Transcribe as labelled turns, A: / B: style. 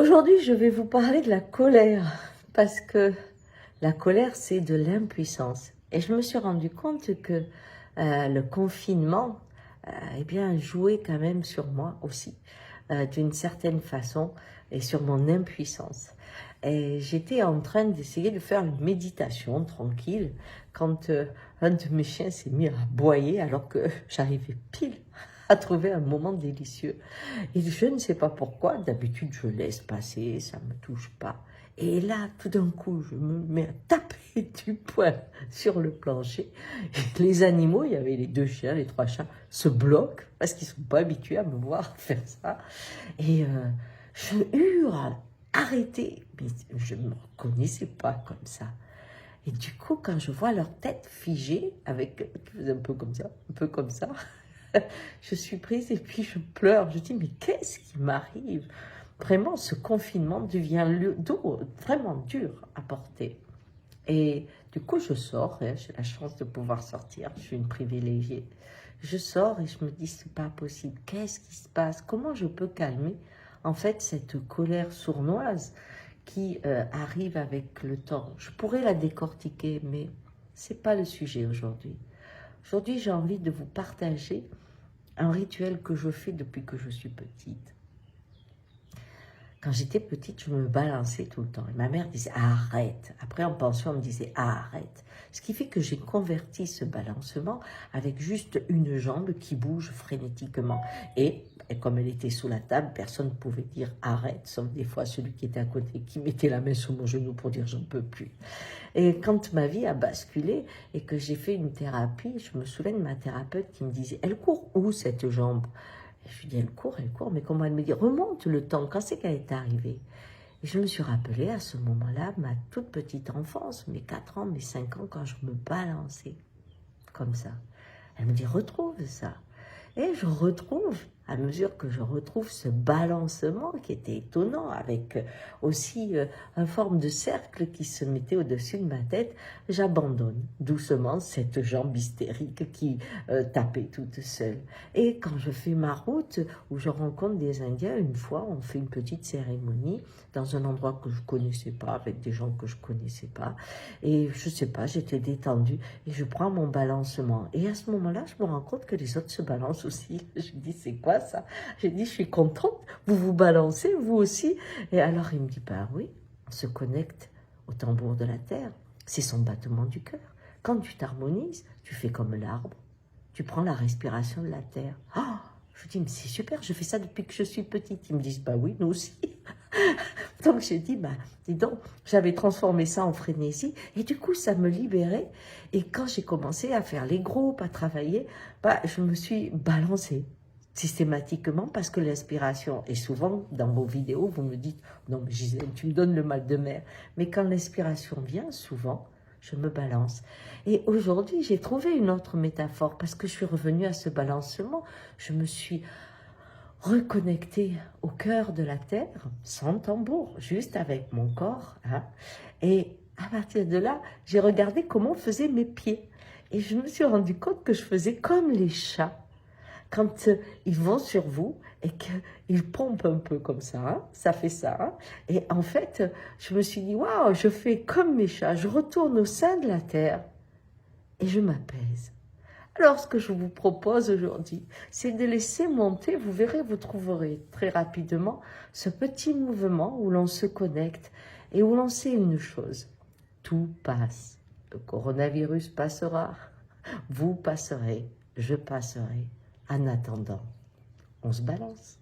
A: Aujourd'hui, je vais vous parler de la colère, parce que la colère, c'est de l'impuissance. Et je me suis rendu compte que le confinement, eh bien, jouait quand même sur moi aussi, d'une certaine façon, et sur mon impuissance. Et j'étais en train d'essayer de faire une méditation tranquille, quand un de mes chiens s'est mis à aboyer, alors que j'arrivais pile à trouver un moment délicieux. Et je ne sais pas pourquoi, d'habitude je laisse passer, ça ne me touche pas. Et là, tout d'un coup, je me mets à taper du poing sur le plancher. Et les animaux, il y avait les 2 chiens, les 3 chiens, se bloquent parce qu'ils ne sont pas habitués à me voir faire ça. Et je hurle, arrêtez. Mais je ne me reconnaissais pas comme ça. Et du coup, quand je vois leur tête figée, avec un peu comme ça, un peu comme ça, je suis prise et puis je pleure. Je dis, mais qu'est-ce qui m'arrive? Vraiment, ce confinement devient vraiment dur à porter. Et du coup, je sors, hein, j'ai la chance de pouvoir sortir, je suis une privilégiée. Je sors et je me dis, c'est pas possible. Qu'est-ce qui se passe? Comment je peux calmer, en fait, cette colère sournoise qui arrive avec le temps? Je pourrais la décortiquer, mais c'est pas le sujet aujourd'hui. Aujourd'hui, j'ai envie de vous partager un rituel que je fais depuis que je suis petite. Quand j'étais petite, je me balançais tout le temps. Et ma mère disait « arrête ». Après, en pension, on me disait « arrête ». Ce qui fait que j'ai converti ce balancement avec juste une jambe qui bouge frénétiquement. Et comme elle était sous la table, personne ne pouvait dire « arrête », sauf des fois celui qui était à côté, qui mettait la main sur mon genou pour dire « j'en peux plus ». Et quand ma vie a basculé et que j'ai fait une thérapie, je me souviens de ma thérapeute qui me disait « elle court où cette jambe ?» Et je lui dis, elle court, mais comment? Elle me dit, remonte le temps, quand c'est qu'elle est arrivée? Et je me suis rappelé à ce moment-là, ma toute petite enfance, mes 4 ans, mes 5 ans, quand je me balançais comme ça. Elle me dit, retrouve ça. Et je retrouve, à mesure que je retrouve ce balancement qui était étonnant, avec aussi une forme de cercle qui se mettait au-dessus de ma tête, j'abandonne doucement cette jambe hystérique qui tapait toute seule. Et quand je fais ma route, où je rencontre des Indiens, une fois, on fait une petite cérémonie dans un endroit que je ne connaissais pas, avec des gens que je ne connaissais pas. Et je ne sais pas, j'étais détendue et je prends mon balancement. Et à ce moment-là, je me rends compte que les autres se balancent aussi. Je dis, c'est quoi ça? J'ai dit, je suis contente, vous vous balancez, vous aussi. Et alors il me dit, bah oui, on se connecte au tambour de la terre. C'est son battement du cœur. Quand tu t'harmonises, tu fais comme l'arbre. Tu prends la respiration de la terre. Oh, je dis, mais c'est super, je fais ça depuis que je suis petite. Ils me disent, bah oui, nous aussi. Donc j'ai dit, bah dis donc, j'avais transformé ça en frénésie et du coup ça me libérait. Et quand j'ai commencé à faire les groupes, à travailler, bah, je me suis balancée systématiquement parce que l'inspiration, et souvent dans vos vidéos vous me dites, non mais Gisèle, tu me donnes le mal de mer. Mais quand l'inspiration vient, souvent, je me balance. Et aujourd'hui, j'ai trouvé une autre métaphore parce que je suis revenue à ce balancement. Je me suis reconnecter au cœur de la terre, sans tambour, juste avec mon corps. Hein. Et à partir de là, j'ai regardé comment faisaient mes pieds. Et je me suis rendu compte que je faisais comme les chats. Quand ils vont sur vous et qu'ils pompent un peu comme ça, hein, ça fait ça. Hein. Et en fait, je me suis dit, waouh, je fais comme mes chats, je retourne au sein de la terre et je m'apaise. Alors, ce que je vous propose aujourd'hui, c'est de laisser monter, vous verrez, vous trouverez très rapidement ce petit mouvement où l'on se connecte et où l'on sait une chose, tout passe. Le coronavirus passera, vous passerez, je passerai. En attendant, on se balance.